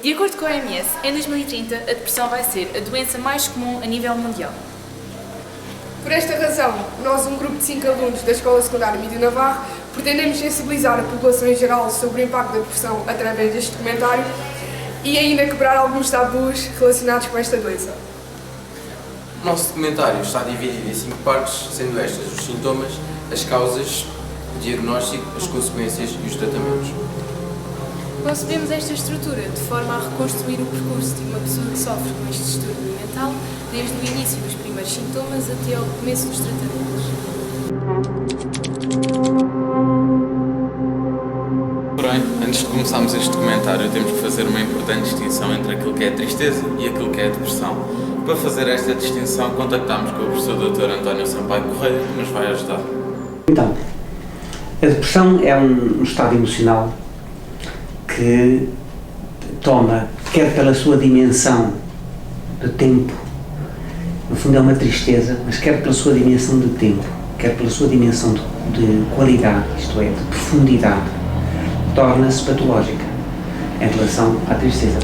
De acordo com a OMS, em 2030 a depressão vai ser a doença mais comum a nível mundial. Por esta razão, nós, um grupo de 5 alunos da Escola Secundária Mídio Navarro, pretendemos sensibilizar a população em geral sobre o impacto da depressão através deste documentário e ainda quebrar alguns tabus relacionados com esta doença. O nosso documentário está dividido em 5 partes, sendo estas os sintomas, as causas, o diagnóstico, as consequências e os tratamentos. Concebemos esta estrutura de forma a reconstruir o percurso de uma pessoa que sofre com este distúrbio mental, desde o início dos primeiros sintomas até ao começo dos tratamentos. Porém, antes de começarmos este documentário, temos que fazer uma importante distinção entre aquilo que é a tristeza e aquilo que é a depressão. Para fazer esta distinção, contactámos com o professor Dr. António Sampaio Correia, que nos vai ajudar. Então, a depressão é um estado emocional que toma, quer pela sua dimensão de tempo, no fundo é uma tristeza, mas quer pela sua dimensão de tempo, quer pela sua dimensão de qualidade, isto é, de profundidade, torna-se patológica em relação à tristeza.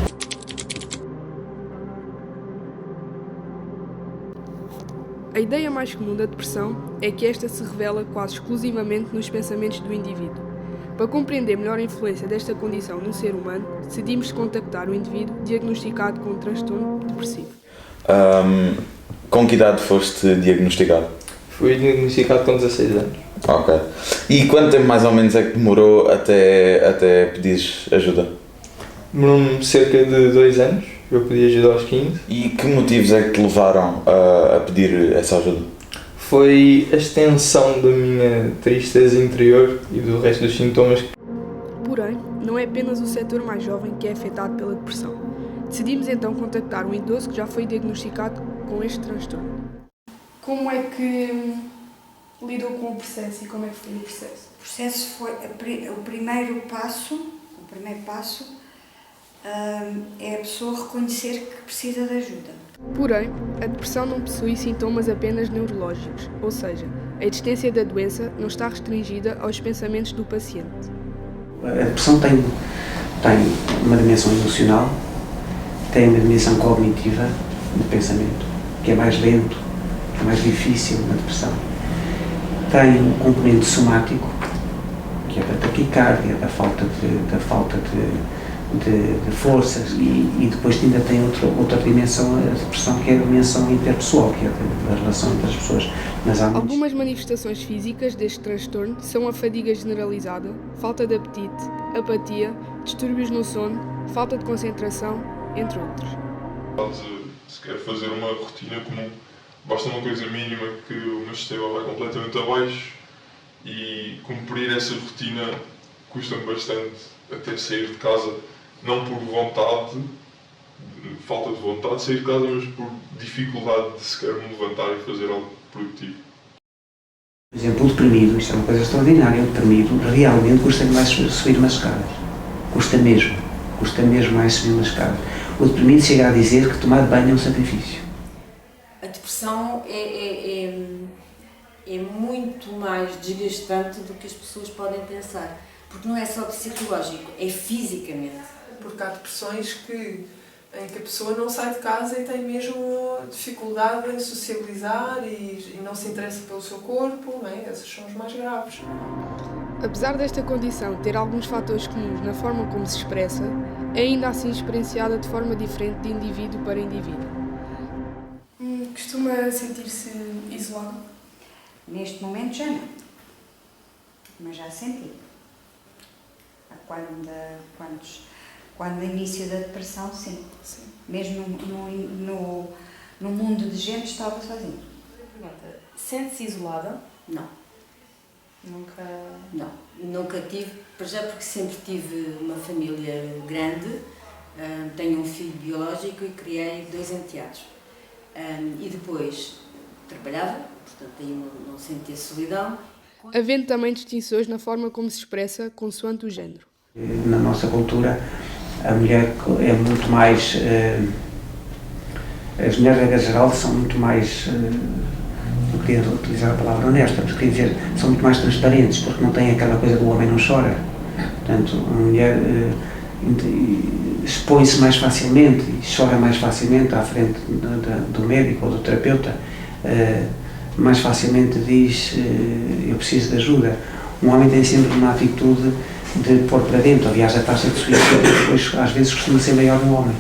A ideia mais comum da depressão é que esta se revela quase exclusivamente nos pensamentos do indivíduo. Para compreender melhor a influência desta condição no ser humano, decidimos contactar o indivíduo diagnosticado com um transtorno depressivo. Com que idade foste diagnosticado? Fui diagnosticado com 16 anos. Ok. E quanto tempo mais ou menos é que demorou até pedires ajuda? Demorou-me cerca de 2 anos, eu pedi ajuda aos 15. E que motivos é que te levaram a pedir essa ajuda? Foi a extensão da minha tristeza interior e do resto dos sintomas. Porém, não é apenas o setor mais jovem que é afetado pela depressão. Decidimos então contactar um idoso que já foi diagnosticado com este transtorno. Como é que lidou com o processo e como é que foi o processo? O processo foi o primeiro passo é a pessoa reconhecer que precisa de ajuda. Porém, a depressão não possui sintomas apenas neurológicos, ou seja, a existência da doença não está restringida aos pensamentos do paciente. A depressão tem uma dimensão emocional, tem uma dimensão cognitiva de pensamento, que é mais lento, é mais difícil na depressão. Tem um componente somático, que é da taquicardia, da falta de forças, e depois ainda tem outra dimensão, a depressão, que é a dimensão interpessoal, que é da relação entre as pessoas. Mas algumas manifestações físicas deste transtorno são a fadiga generalizada, falta de apetite, apatia, distúrbios no sono, falta de concentração, entre outros. Se quer fazer uma rotina comum, basta uma coisa mínima que o meu sistema vai completamente abaixo, e cumprir essa rotina custa-me bastante até sair de casa, não por vontade, falta de vontade de sair de casa, mas por dificuldade de sequer me levantar e fazer algo produtivo. Por exemplo, o deprimido, isto é uma coisa extraordinária, o deprimido realmente custa-lhe mais subir umas escadas. Custa mesmo mais subir umas escadas. O deprimido chega a dizer que tomar banho é um sacrifício. A depressão é muito mais desgastante do que as pessoas podem pensar, porque não é só psicológico, é fisicamente. Porque há depressões em que a pessoa não sai de casa e tem mesmo dificuldade em sociabilizar e não se interessa pelo seu corpo, não é? Esses são os mais graves. Apesar desta condição ter alguns fatores comuns na forma como se expressa, é ainda assim experienciada de forma diferente de indivíduo para indivíduo. Costuma sentir-se isolado? Neste momento já não, mas já senti. Quando início da depressão, sim. Mesmo no mundo de gente, estava sozinho. Sente-se isolada? Não. Nunca? Não. Nunca tive, já porque sempre tive uma família grande, tenho um filho biológico e criei 2 enteados. E depois trabalhava, portanto aí não sentia solidão. Havendo também distinções na forma como se expressa consoante o género. Na nossa cultura, a mulher é muito mais... as mulheres, em geral, são muito mais... não queria utilizar a palavra honesta, mas queria dizer, são muito mais transparentes, porque não têm aquela coisa do homem não chora. Portanto, a mulher expõe-se mais facilmente e chora mais facilmente à frente do médico ou do terapeuta, mais facilmente diz eu preciso de ajuda. Um homem tem sempre uma atitude de pôr para dentro, aliás a taxa de suicídio depois às vezes costuma ser maior no homem.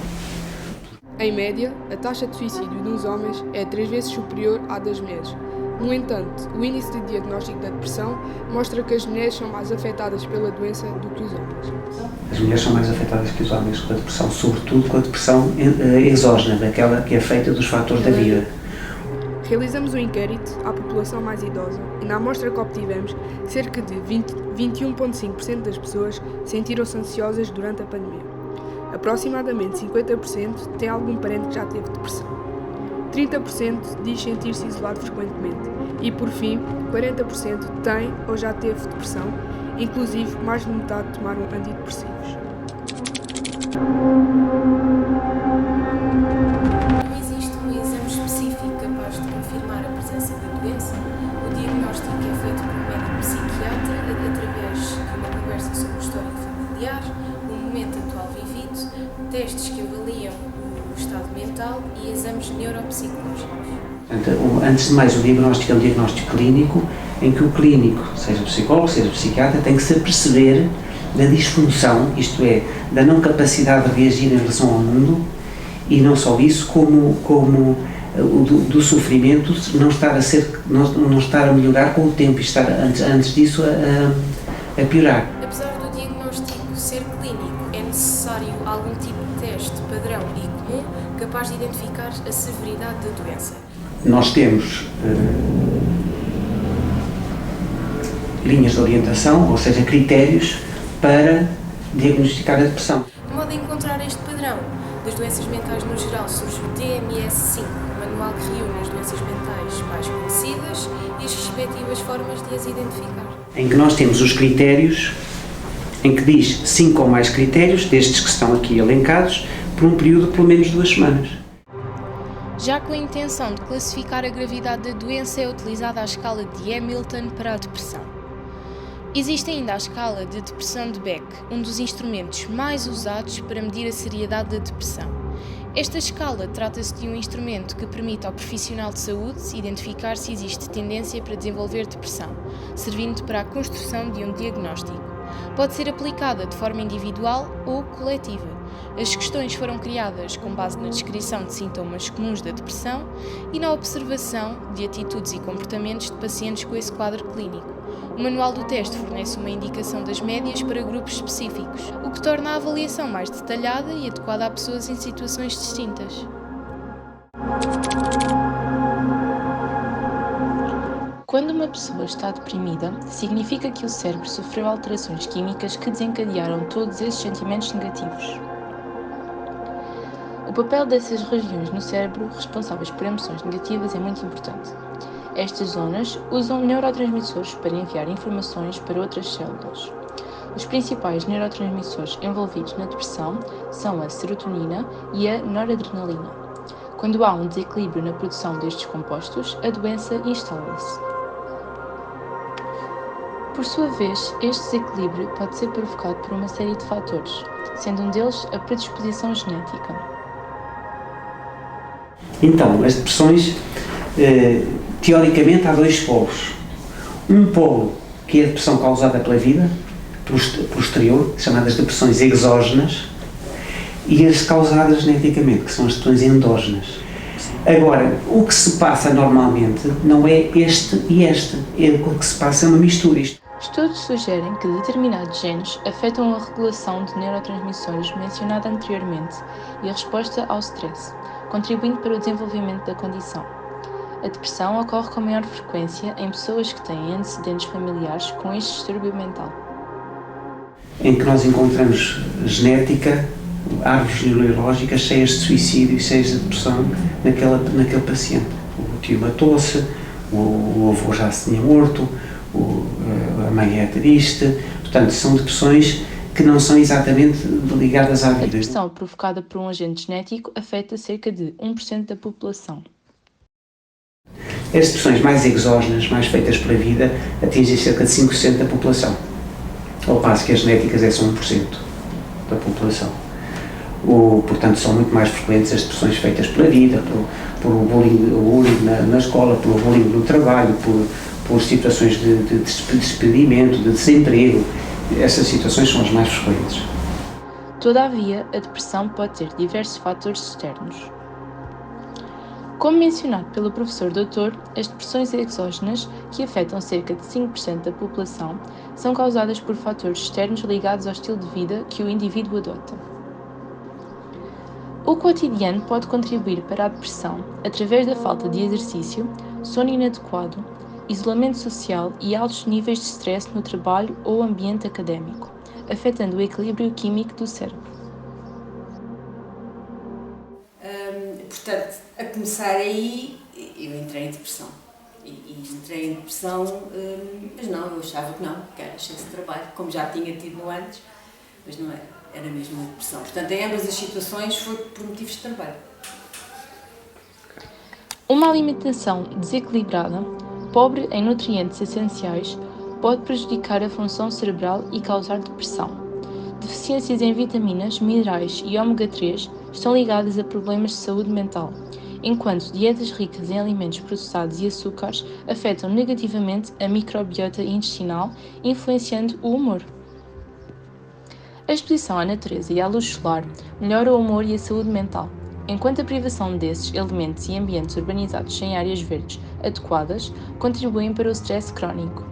Em média, a taxa de suicídio dos homens é 3 vezes superior à das mulheres. No entanto, o índice de diagnóstico da depressão mostra que as mulheres são mais afetadas pela doença do que os homens. As mulheres são mais afetadas que os homens com a depressão, sobretudo com a depressão exógena, daquela que é feita dos fatores da vida. Realizamos um inquérito à população mais idosa e na amostra que obtivemos, cerca de 21,5% das pessoas sentiram-se ansiosas durante a pandemia. Aproximadamente 50% tem algum parente que já teve depressão. 30% diz sentir-se isolado frequentemente e, por fim, 40% tem ou já teve depressão, inclusive mais de metade tomaram antidepressivos. Não existe um exame específico capaz de confirmar a presença da doença. O diagnóstico é feito por um médico psiquiatra através de uma conversa sobre o histórico familiar, o momento atual vivido, testes que avaliam o estado mental e exames neuropsicológicos. Antes de mais, o diagnóstico é um diagnóstico clínico, em que o clínico, seja o psicólogo, seja o psiquiatra, tem que se aperceber da disfunção, isto é, da não capacidade de reagir em relação ao mundo, e não só isso, como do sofrimento não estar a melhorar com o tempo e estar antes disso a piorar. Apesar do diagnóstico ser clínico, é necessário algum tipo de teste padrão e comum capaz de identificar a severidade da doença. Nós temos linhas de orientação, ou seja, critérios para diagnosticar a depressão. De modo a encontrar este padrão das doenças mentais no geral, surge o DMS-5, um manual que reúne as doenças mentais mais conhecidas e as respectivas formas de as identificar. Em que nós temos os critérios, em que diz 5 ou mais critérios, destes que estão aqui elencados, por um período de pelo menos 2 semanas. Já com a intenção de classificar a gravidade da doença, é utilizada a escala de Hamilton para a depressão. Existe ainda a escala de depressão de Beck, um dos instrumentos mais usados para medir a seriedade da depressão. Esta escala trata-se de um instrumento que permite ao profissional de saúde identificar se existe tendência para desenvolver depressão, servindo para a construção de um diagnóstico. Pode ser aplicada de forma individual ou coletiva. As questões foram criadas com base na descrição de sintomas comuns da depressão e na observação de atitudes e comportamentos de pacientes com esse quadro clínico. O manual do teste fornece uma indicação das médias para grupos específicos, o que torna a avaliação mais detalhada e adequada a pessoas em situações distintas. Quando uma pessoa está deprimida, significa que o cérebro sofreu alterações químicas que desencadearam todos esses sentimentos negativos. O papel dessas regiões no cérebro responsáveis por emoções negativas é muito importante. Estas zonas usam neurotransmissores para enviar informações para outras células. Os principais neurotransmissores envolvidos na depressão são a serotonina e a noradrenalina. Quando há um desequilíbrio na produção destes compostos, a doença instala-se. Por sua vez, este desequilíbrio pode ser provocado por uma série de fatores, sendo um deles a predisposição genética. Então, as depressões, teoricamente, há 2 polos. Um polo, que é a depressão causada pela vida, pelo exterior, chamadas depressões exógenas, e as causadas geneticamente, que são as depressões endógenas. Agora, o que se passa normalmente não é este e este, o que se passa é uma mistura. Estudos sugerem que determinados genes afetam a regulação de neurotransmissores mencionada anteriormente e a resposta ao stress, contribuindo para o desenvolvimento da condição. A depressão ocorre com maior frequência em pessoas que têm antecedentes familiares com este distúrbio mental. Em que nós encontramos genética, árvores neurológicas cheias de suicídio e cheias de depressão naquele paciente. O tio matou-se, o avô já se tinha morto, a mãe é triste, portanto são depressões que não são exatamente ligadas à vida. A depressão provocada por um agente genético afeta cerca de 1% da população. As depressões mais exógenas, mais feitas pela vida, atingem cerca de 5% da população, ao passo que as genéticas é só 1%. da população. Portanto, são muito mais frequentes as depressões feitas pela vida, por bullying na escola, pelo bullying no trabalho, por situações de despedimento, de desemprego. Essas situações são as mais frequentes. Todavia, a depressão pode ter diversos fatores externos. Como mencionado pelo professor Doutor, as depressões exógenas, que afetam cerca de 5% da população, são causadas por fatores externos ligados ao estilo de vida que o indivíduo adota. O cotidiano pode contribuir para a depressão através da falta de exercício, sono inadequado, isolamento social e altos níveis de stress no trabalho ou ambiente académico, afetando o equilíbrio químico do cérebro. Portanto, a começar aí, eu entrei em depressão. E entrei em depressão, mas não, eu achava que não, que era excesso de trabalho, como já tinha tido no antes, mas não era mesmo uma depressão. Portanto, em ambas as situações foi por motivos de trabalho. Uma alimentação desequilibrada, pobre em nutrientes essenciais, pode prejudicar a função cerebral e causar depressão. Deficiências em vitaminas, minerais e ômega 3 estão ligadas a problemas de saúde mental, enquanto dietas ricas em alimentos processados e açúcares afetam negativamente a microbiota intestinal, influenciando o humor. A exposição à natureza e à luz solar melhora o humor e a saúde mental, enquanto a privação desses elementos e ambientes urbanizados sem áreas verdes adequadas contribuem para o stress crónico.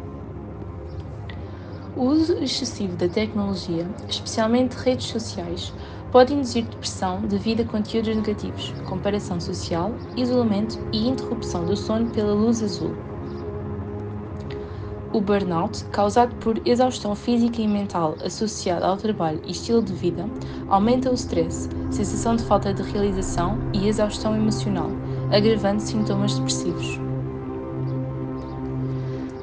O uso excessivo da tecnologia, especialmente de redes sociais, pode induzir depressão devido a conteúdos negativos, comparação social, isolamento e interrupção do sono pela luz azul. O burnout, causado por exaustão física e mental associada ao trabalho e estilo de vida, aumenta o stress, sensação de falta de realização e exaustão emocional, agravando sintomas depressivos.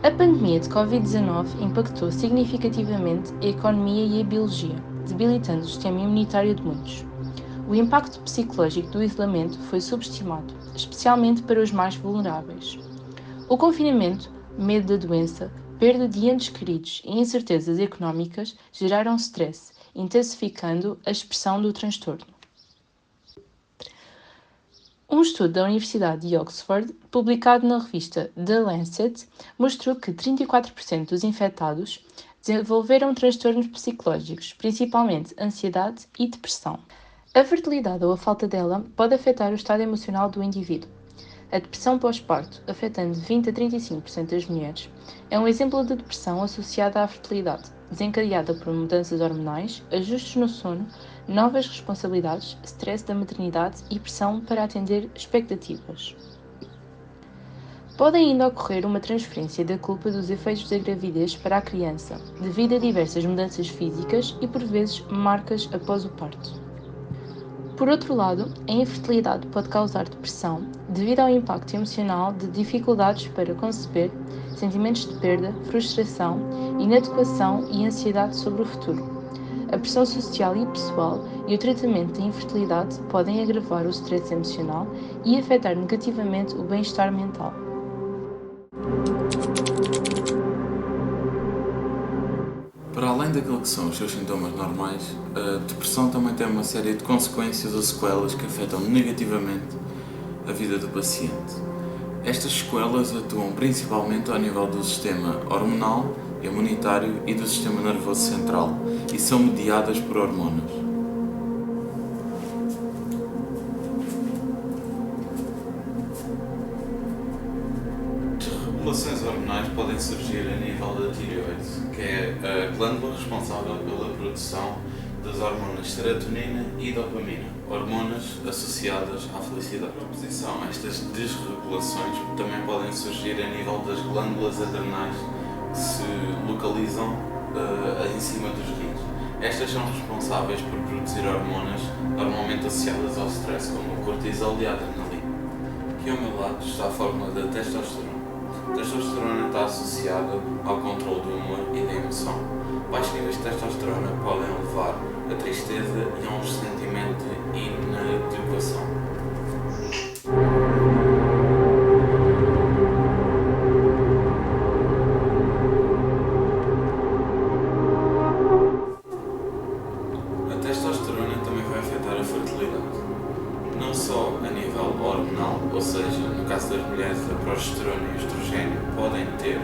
A pandemia de Covid-19 impactou significativamente a economia e a biologia, debilitando o sistema imunitário de muitos. O impacto psicológico do isolamento foi subestimado, especialmente para os mais vulneráveis. O confinamento, medo da doença, perda de entes queridos e incertezas económicas geraram stress, intensificando a expressão do transtorno. Um estudo da Universidade de Oxford, publicado na revista The Lancet, mostrou que 34% dos infectados desenvolveram transtornos psicológicos, principalmente ansiedade e depressão. A fertilidade ou a falta dela pode afetar o estado emocional do indivíduo. A depressão pós-parto, afetando 20 a 35% das mulheres, é um exemplo de depressão associada à fertilidade, desencadeada por mudanças hormonais, ajustes no sono, novas responsabilidades, stress da maternidade e pressão para atender expectativas. Pode ainda ocorrer uma transferência da culpa dos efeitos da gravidez para a criança, devido a diversas mudanças físicas e, por vezes, marcas após o parto. Por outro lado, a infertilidade pode causar depressão devido ao impacto emocional de dificuldades para conceber, sentimentos de perda, frustração, inadequação e ansiedade sobre o futuro. A pressão social e pessoal e o tratamento da infertilidade podem agravar o stress emocional e afetar negativamente o bem-estar mental. Para além daquilo que são os seus sintomas normais, a depressão também tem uma série de consequências ou sequelas que afetam negativamente a vida do paciente. Estas sequelas atuam principalmente ao nível do sistema hormonal, imunitário e do sistema nervoso central e são mediadas por hormonas. Desregulações hormonais podem surgir a nível da tireoide, que é a glândula responsável pela produção das hormonas serotonina e dopamina, hormonas associadas à felicidade. Por oposição a estas desregulações também podem surgir a nível das glândulas adrenais que se localizam em cima dos rins. Estas são responsáveis por produzir hormonas normalmente associadas ao stress, como o cortisol e a adrenalina. Aqui ao meu lado está a fórmula da testosterona. A testosterona está associada ao controle do humor e da emoção. Baixos níveis de testosterona podem levar a tristeza e a um sentimento de inadequação. A fertilidade. Não só a nível hormonal, ou seja, no caso das mulheres, a progesterona e o estrogênio podem ter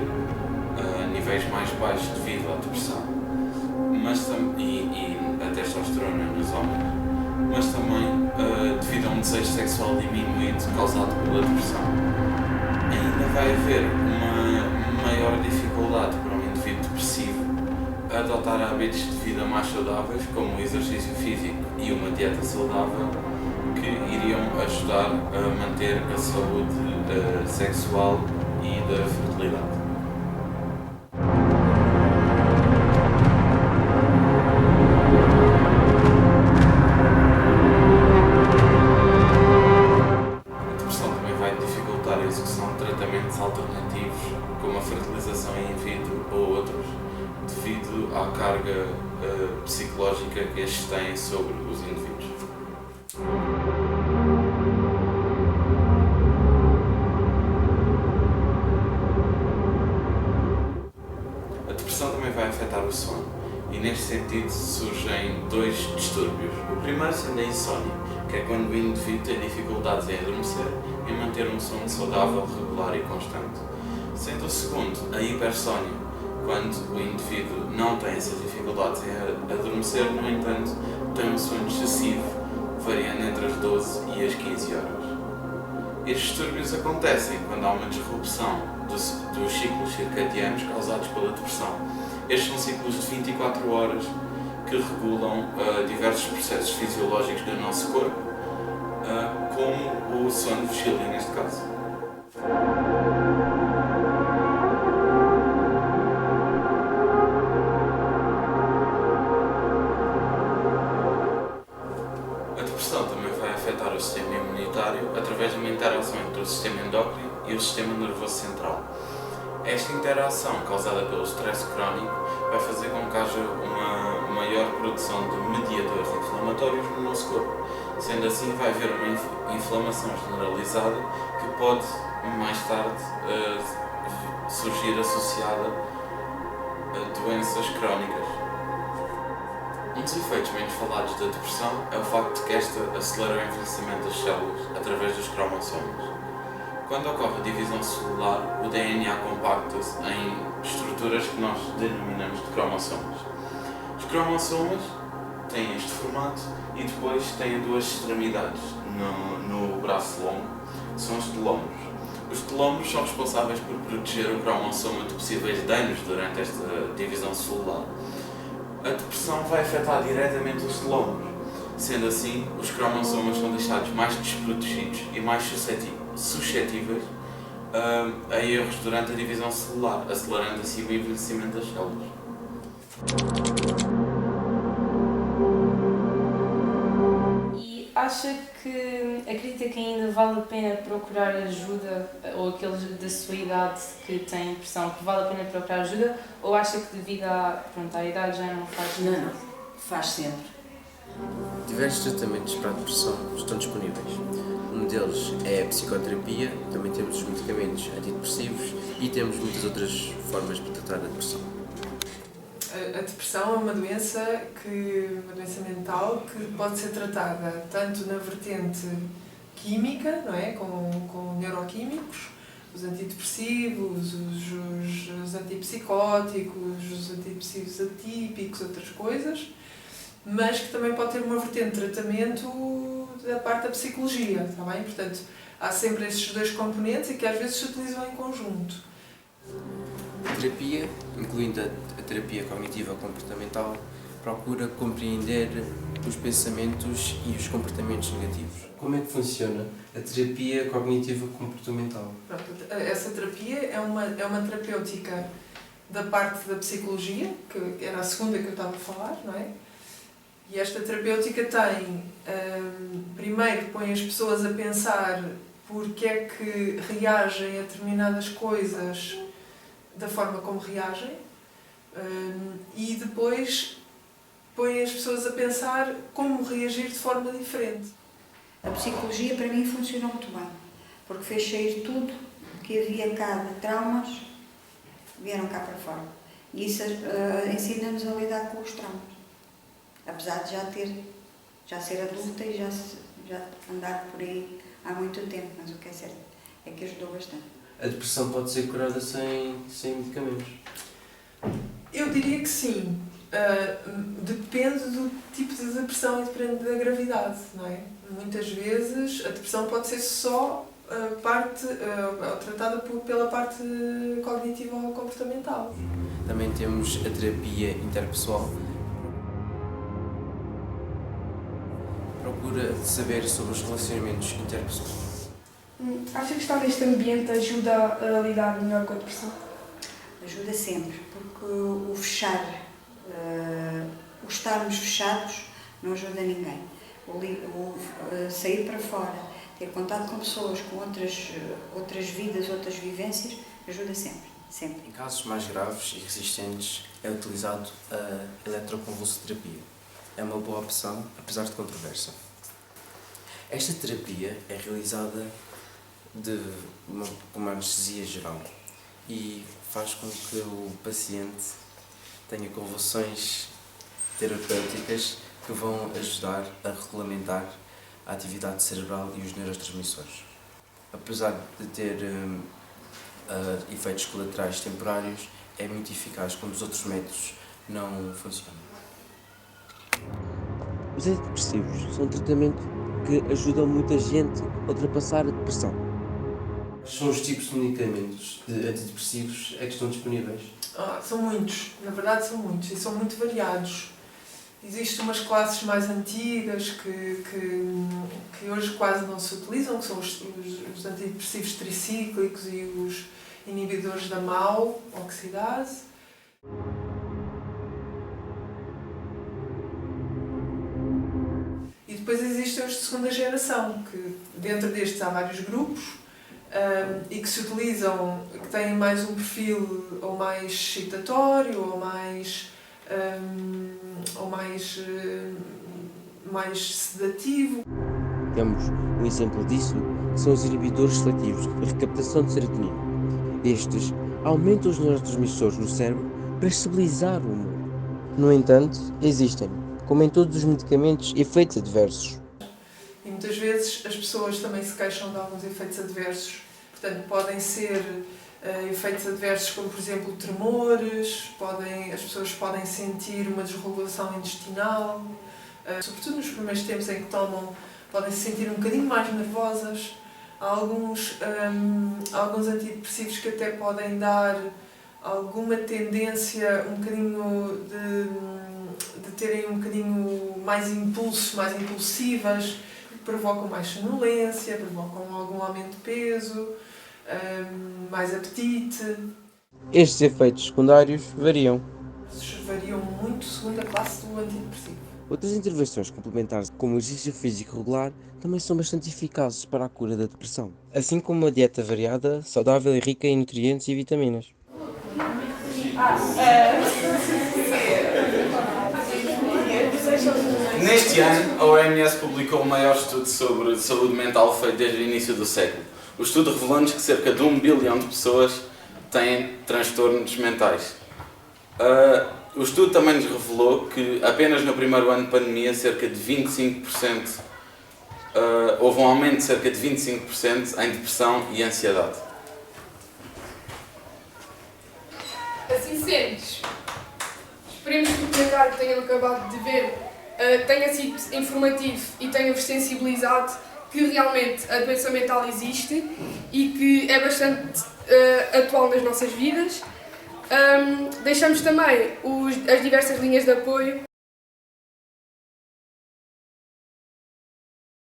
níveis mais baixos devido à depressão, e a testosterona nos homens, mas também devido a um desejo sexual diminuído causado pela depressão. Ainda vai haver uma maior dificuldade para um indivíduo depressivo a adotar hábitos de vida mais saudáveis, como o exercício físico e uma dieta saudável, que iriam ajudar a manter a saúde sexual e da fertilidade. A depressão também vai dificultar a execução de tratamentos alternativos, como a fertilização in vitro ou outros, devido à carga psicológica que estes têm sobre os indivíduos. A depressão também vai afetar o sono, e neste sentido surgem dois distúrbios. O primeiro sendo a insónia, que é quando o indivíduo tem dificuldades em adormecer e manter um sono saudável, regular e constante. Sendo o segundo a hipersónia, quando o indivíduo não tem essas dificuldades em adormecer, no entanto, tem um sono excessivo, variando entre as 12 e as 15 horas. Estes distúrbios acontecem quando há uma disrupção dos ciclos circadianos causados pela depressão. Estes são ciclos de 24 horas que regulam diversos processos fisiológicos do nosso corpo, como o sono vigília neste caso. A depressão também vai afetar o sistema imunitário através de uma interação entre o sistema endócrino e o sistema nervoso central. Esta interação, causada pelo stress crónico, vai fazer com que haja uma maior produção de mediadores inflamatórios no nosso corpo. Sendo assim, vai haver uma inflamação generalizada que pode, mais tarde, surgir associada a doenças crónicas. Um dos efeitos menos falados da depressão é o facto de que esta acelera o envelhecimento das células através dos cromossomos. Quando ocorre a divisão celular, o DNA compacta-se em estruturas que nós denominamos de cromossomos. Os cromossomos têm este formato e depois têm duas extremidades no braço longo, que são os telómeros. Os telómeros são responsáveis por proteger o cromossoma de possíveis danos durante esta divisão celular. A depressão vai afetar diretamente os telómeros. Sendo assim, os cromossomas são deixados mais desprotegidos e mais suscetíveis a erros durante a divisão celular, acelerando assim o envelhecimento das células. E acredita que ainda vale a pena procurar ajuda, ou aqueles da sua idade que têm depressão, que vale a pena procurar ajuda, ou acha que devido à idade já não faz nada? Não, faz sempre. Diversos tratamentos para a depressão estão disponíveis. Um deles é a psicoterapia, também temos os medicamentos antidepressivos e temos muitas outras formas de tratar a depressão. A depressão é uma doença mental que pode ser tratada tanto na vertente química, não é? com neuroquímicos, os antidepressivos, os antipsicóticos, os antidepressivos atípicos, outras coisas, mas que também pode ter uma vertente de tratamento da parte da psicologia, está bem? Portanto, há sempre esses dois componentes e que às vezes se utilizam em conjunto. A terapia, incluindo a terapia cognitiva comportamental, procura compreender os pensamentos e os comportamentos negativos. Como é que funciona a terapia cognitiva comportamental? Pronto, essa terapia é uma terapêutica da parte da psicologia, que era a segunda que eu estava a falar, não é? E esta terapêutica tem, primeiro, põe as pessoas a pensar porque é que reagem a determinadas coisas da forma como reagem, e depois põe as pessoas a pensar como reagir de forma diferente. A psicologia para mim funcionou muito bem, porque fez sair tudo que havia cá de traumas, vieram cá para fora. E isso ensina-nos a lidar com os traumas, apesar de já ter já ser adulta e já andar por aí há muito tempo, mas o que é certo é que ajudou bastante. A depressão pode ser curada sem medicamentos? Eu diria que sim. Depende do tipo de depressão e depende da gravidade, não é? Muitas vezes a depressão pode ser só tratada pela parte cognitiva ou comportamental. Também temos a terapia interpessoal. Procura saber sobre os relacionamentos interpessoais. Acha que estar neste ambiente ajuda a lidar melhor com a depressão? Ajuda sempre, porque o estarmos fechados não ajuda ninguém. Sair para fora, ter contato com pessoas, com outras vidas, outras vivências, ajuda sempre, sempre. Em casos mais graves e resistentes é utilizado a eletroconvulsoterapia. É uma boa opção, apesar de controversa. Esta terapia é realizada com uma anestesia geral e faz com que o paciente tenha convulsões terapêuticas que vão ajudar a regulamentar a atividade cerebral e os neurotransmissores. Apesar de ter efeitos colaterais temporários, é muito eficaz quando os outros métodos não funcionam. Os antidepressivos são um tratamento que ajudam muita gente a ultrapassar a depressão. São os tipos de medicamentos de antidepressivos que estão disponíveis? São muitos, na verdade são muitos e são muito variados. Existem umas classes mais antigas que hoje quase não se utilizam, que são os antidepressivos tricíclicos e os inibidores da MAO, oxidase. E depois existem os de segunda geração, que dentro destes há vários grupos e que se utilizam, que têm mais um perfil ou mais excitatório ou mais sedativo. Temos um exemplo disso, que são os inibidores seletivos de recaptação de serotonina. Estes aumentam os neurotransmissores no cérebro para estabilizar o humor. No entanto, existem, como em todos os medicamentos, efeitos adversos. E muitas vezes as pessoas também se queixam de alguns efeitos adversos. Portanto, podem ser efeitos adversos como, por exemplo, tremores, as pessoas podem sentir uma desregulação intestinal, sobretudo nos primeiros tempos em que tomam, podem se sentir um bocadinho mais nervosas. Há alguns antidepressivos que até podem dar alguma tendência um bocadinho de terem um bocadinho mais impulso, mais impulsivas, que provocam mais sonolência, provocam algum aumento de peso, mais apetite. Estes efeitos secundários variam. Variam muito segundo a classe do antidepressivo. Outras intervenções complementares, como o exercício físico regular, também são bastante eficazes para a cura da depressão, assim como uma dieta variada, saudável e rica em nutrientes e vitaminas. Neste ano, a OMS publicou o maior estudo sobre saúde mental feito desde o início do século. O estudo revelou-nos que cerca de 1 bilhão de pessoas têm transtornos mentais. O estudo também nos revelou que apenas no primeiro ano de pandemia houve um aumento de cerca de 25% em depressão e ansiedade. Assim sendo, esperemos que o documentário que tenham acabado de ver tenha sido informativo e tenha-vos sensibilizado que realmente a doença mental existe e que é bastante atual nas nossas vidas. Deixamos também as diversas linhas de apoio